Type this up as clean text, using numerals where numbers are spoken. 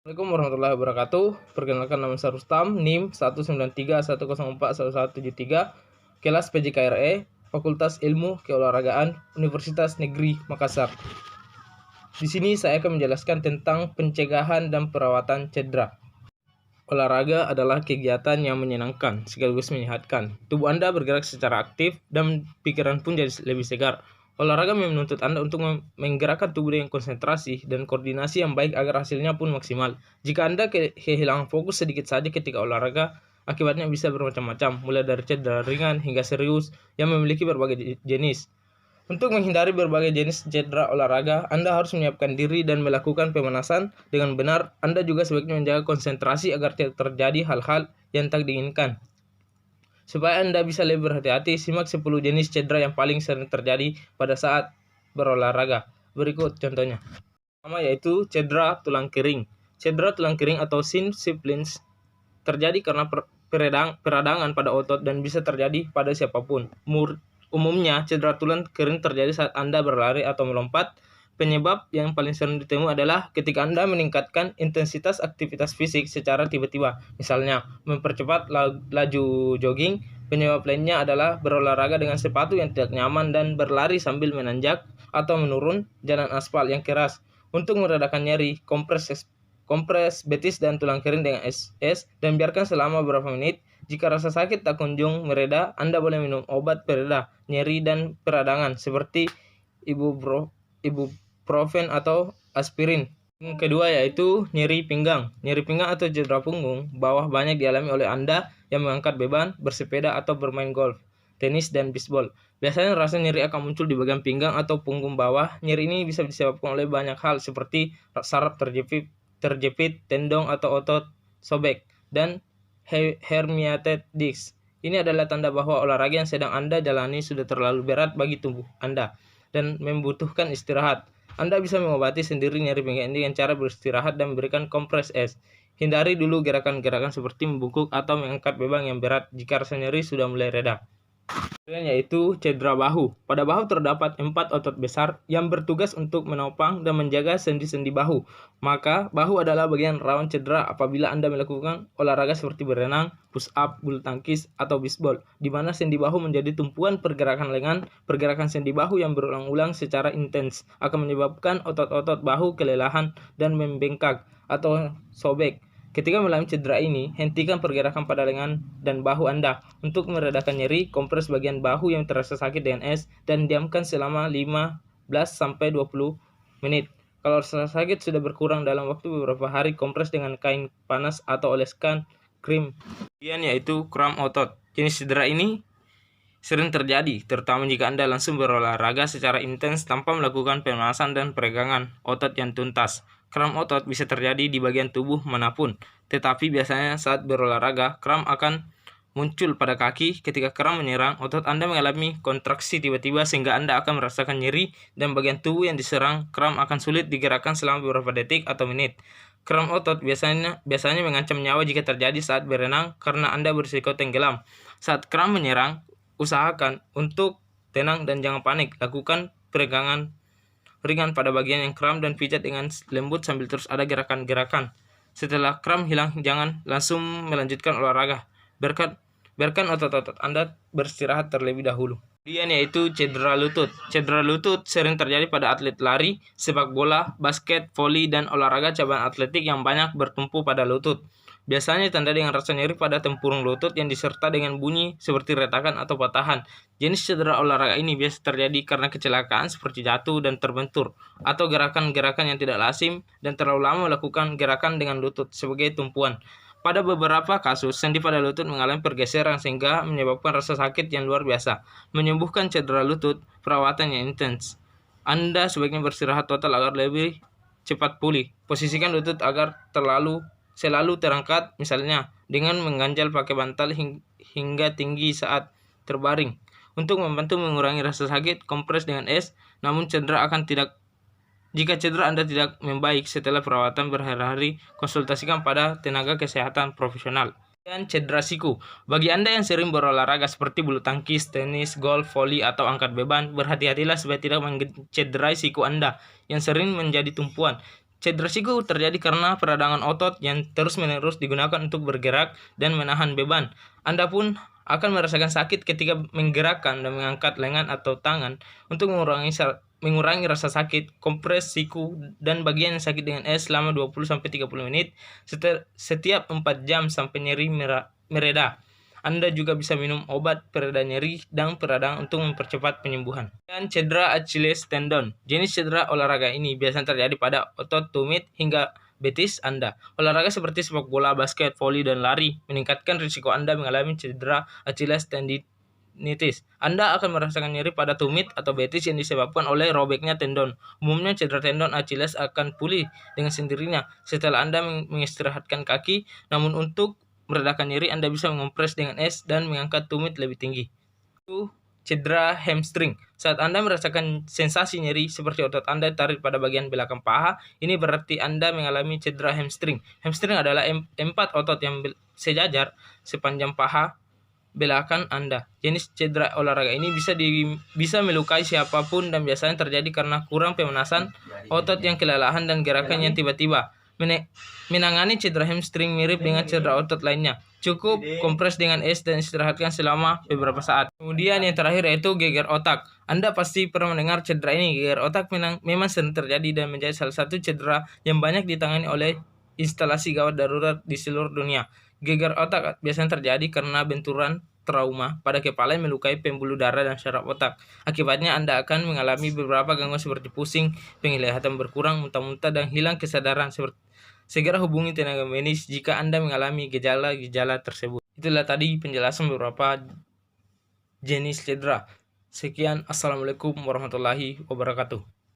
Assalamualaikum warahmatullahi wabarakatuh. Perkenalkan, nama saya Rustam, NIM 193104173, kelas PJKRE, Fakultas Ilmu Keolahragaan, Universitas Negeri Makassar. Di sini saya akan menjelaskan tentang pencegahan dan perawatan cedera. Olahraga adalah kegiatan yang menyenangkan sekaligus menyehatkan. Tubuh Anda bergerak secara aktif dan pikiran pun jadi lebih segar. Olahraga menuntut Anda untuk menggerakkan tubuh dengan konsentrasi dan koordinasi yang baik agar hasilnya pun maksimal. Jika Anda kehilangan fokus sedikit saja ketika olahraga, akibatnya bisa bermacam-macam, mulai dari cedera ringan hingga serius yang memiliki berbagai jenis. Untuk menghindari berbagai jenis cedera olahraga, Anda harus menyiapkan diri dan melakukan pemanasan dengan benar. Anda juga sebaiknya menjaga konsentrasi agar tidak terjadi hal-hal yang tak diinginkan. Supaya Anda bisa lebih berhati-hati, simak 10 jenis cedera yang paling sering terjadi pada saat berolahraga. Berikut contohnya. Pertama yaitu cedera tulang kering. Cedera tulang kering atau shin splints terjadi karena peradangan pada otot dan bisa terjadi pada siapapun. Umumnya, cedera tulang kering terjadi saat Anda berlari atau melompat. Penyebab yang paling sering ditemui adalah ketika Anda meningkatkan intensitas aktivitas fisik secara tiba-tiba. Misalnya, mempercepat laju jogging. Penyebab lainnya adalah berolahraga dengan sepatu yang tidak nyaman dan berlari sambil menanjak atau menurun jalan aspal yang keras. Untuk meredakan nyeri, kompres betis dan tulang kering dengan es dan biarkan selama beberapa menit. Jika rasa sakit tak kunjung mereda, Anda boleh minum obat pereda nyeri dan peradangan seperti ibuprofen atau aspirin. Yang kedua yaitu nyeri pinggang. Nyeri pinggang atau cedera punggung bawah banyak dialami oleh Anda yang mengangkat beban, bersepeda atau bermain golf, tenis dan bisbol. Biasanya rasa nyeri akan muncul di bagian pinggang atau punggung bawah. Nyeri ini bisa disebabkan oleh banyak hal seperti saraf terjepit, tendon atau otot sobek, dan herniated disc. Ini adalah tanda bahwa olahraga yang sedang Anda jalani sudah terlalu berat bagi tubuh Anda dan membutuhkan istirahat. Anda bisa mengobati sendiri nyeri pinggang ini dengan cara beristirahat dan memberikan kompres es. Hindari dulu gerakan-gerakan seperti membungkuk atau mengangkat beban yang berat jika rasa nyeri sudah mulai reda. Yaitu cedera bahu. Pada bahu terdapat 4 otot besar yang bertugas untuk menopang dan menjaga sendi-sendi bahu. Maka, bahu adalah bagian rawan cedera apabila Anda melakukan olahraga seperti berenang, push up, bulu tangkis, atau bisbol, di mana sendi bahu menjadi tumpuan pergerakan lengan. Pergerakan sendi bahu yang berulang-ulang secara intens akan menyebabkan otot-otot bahu kelelahan dan membengkak atau sobek. Ketika mengalami cedera ini, hentikan pergerakan pada lengan dan bahu Anda. Untuk meredakan nyeri, kompres bagian bahu yang terasa sakit dengan es dan diamkan selama 15-20 menit. Kalau rasa sakit sudah berkurang dalam waktu beberapa hari, kompres dengan kain panas atau oleskan krim. Kemudian yaitu kram otot. Jenis cedera ini sering terjadi, terutama jika Anda langsung berolahraga secara intens tanpa melakukan pemanasan dan peregangan otot yang tuntas. Kram otot bisa terjadi di bagian tubuh manapun, tetapi biasanya saat berolahraga, kram akan muncul pada kaki. Ketika kram menyerang, otot Anda mengalami kontraksi tiba-tiba sehingga Anda akan merasakan nyeri dan bagian tubuh yang diserang kram akan sulit digerakkan selama beberapa detik atau menit. Kram otot biasanya mengancam nyawa jika terjadi saat berenang karena Anda berisiko tenggelam. Saat kram menyerang, usahakan untuk tenang dan jangan panik. Lakukan peregangan ringan pada bagian yang kram dan pijat dengan lembut sambil terus ada gerakan-gerakan. Setelah kram hilang, jangan langsung melanjutkan olahraga. Biarkan otot-otot Anda beristirahat terlebih dahulu. Kemudian yaitu cedera lutut. Cedera lutut sering terjadi pada atlet lari, sepak bola, basket, voli, dan olahraga cabang atletik yang banyak bertumpu pada lutut. Biasanya ditandai dengan rasa nyeri pada tempurung lutut yang disertai dengan bunyi seperti retakan atau patahan. Jenis cedera olahraga ini biasa terjadi karena kecelakaan seperti jatuh dan terbentur, atau gerakan-gerakan yang tidak lazim dan terlalu lama melakukan gerakan dengan lutut sebagai tumpuan. Pada beberapa kasus, sendi pada lutut mengalami pergeseran sehingga menyebabkan rasa sakit yang luar biasa. Menyembuhkan cedera lutut, perawatan yang intens. Anda sebaiknya beristirahat total agar lebih cepat pulih. Posisikan lutut agar selalu terangkat, misalnya dengan mengganjal pakai bantal hingga tinggi saat terbaring. Untuk membantu mengurangi rasa sakit, kompres dengan es. Namun jika cedera Anda tidak membaik setelah perawatan berhari-hari, konsultasikan pada tenaga kesehatan profesional. Dan cedera siku. Bagi Anda yang sering berolahraga seperti bulu tangkis, tenis, golf, voli, atau angkat beban, berhati-hatilah supaya tidak mencederai siku Anda yang sering menjadi tumpuan. Cedera siku terjadi karena peradangan otot yang terus-menerus digunakan untuk bergerak dan menahan beban. Anda pun akan merasakan sakit ketika menggerakkan dan mengangkat lengan atau tangan. Untuk mengurangi rasa sakit, kompres siku dan bagian yang sakit dengan es selama 20-30 menit setiap 4 jam sampai nyeri mereda. Anda juga bisa minum obat pereda nyeri dan peradangan untuk mempercepat penyembuhan. Dan cedera Achilles tendon. Jenis cedera olahraga ini biasanya terjadi pada otot tumit hingga betis Anda. Olahraga seperti sepak bola, basket, voli, dan lari meningkatkan risiko Anda mengalami cedera Achilles tendinitis. Anda akan merasakan nyeri pada tumit atau betis yang disebabkan oleh robeknya tendon. Umumnya cedera tendon Achilles akan pulih dengan sendirinya setelah Anda mengistirahatkan kaki, namun untuk meredakan nyeri, Anda bisa mengompres dengan es dan mengangkat tumit lebih tinggi. Cedera hamstring. Saat Anda merasakan sensasi nyeri seperti otot Anda ditarik pada bagian belakang paha, ini berarti Anda mengalami cedera hamstring. Hamstring adalah 4 otot yang sejajar sepanjang paha belakang Anda. Jenis cedera olahraga ini bisa melukai siapapun dan biasanya terjadi karena kurang pemanasan otot yang kelelahan dan gerakan yang tiba-tiba. Menangani cedera hamstring mirip dengan cedera otot lainnya. Cukup kompres dengan es dan istirahatkan selama beberapa saat. Kemudian yang terakhir yaitu geger otak. Anda pasti pernah mendengar cedera ini. Geger otak memang sering terjadi dan menjadi salah satu cedera yang banyak ditangani oleh instalasi gawat darurat di seluruh dunia. Geger otak biasanya terjadi karena benturan trauma pada kepala yang melukai pembuluh darah dan syaraf otak. Akibatnya Anda akan mengalami beberapa gangguan seperti pusing, penglihatan berkurang, muntah-muntah, dan hilang kesadaran. Segera hubungi tenaga medis jika Anda mengalami gejala-gejala tersebut. Itulah tadi penjelasan beberapa jenis cedera. Sekian, Assalamualaikum warahmatullahi wabarakatuh.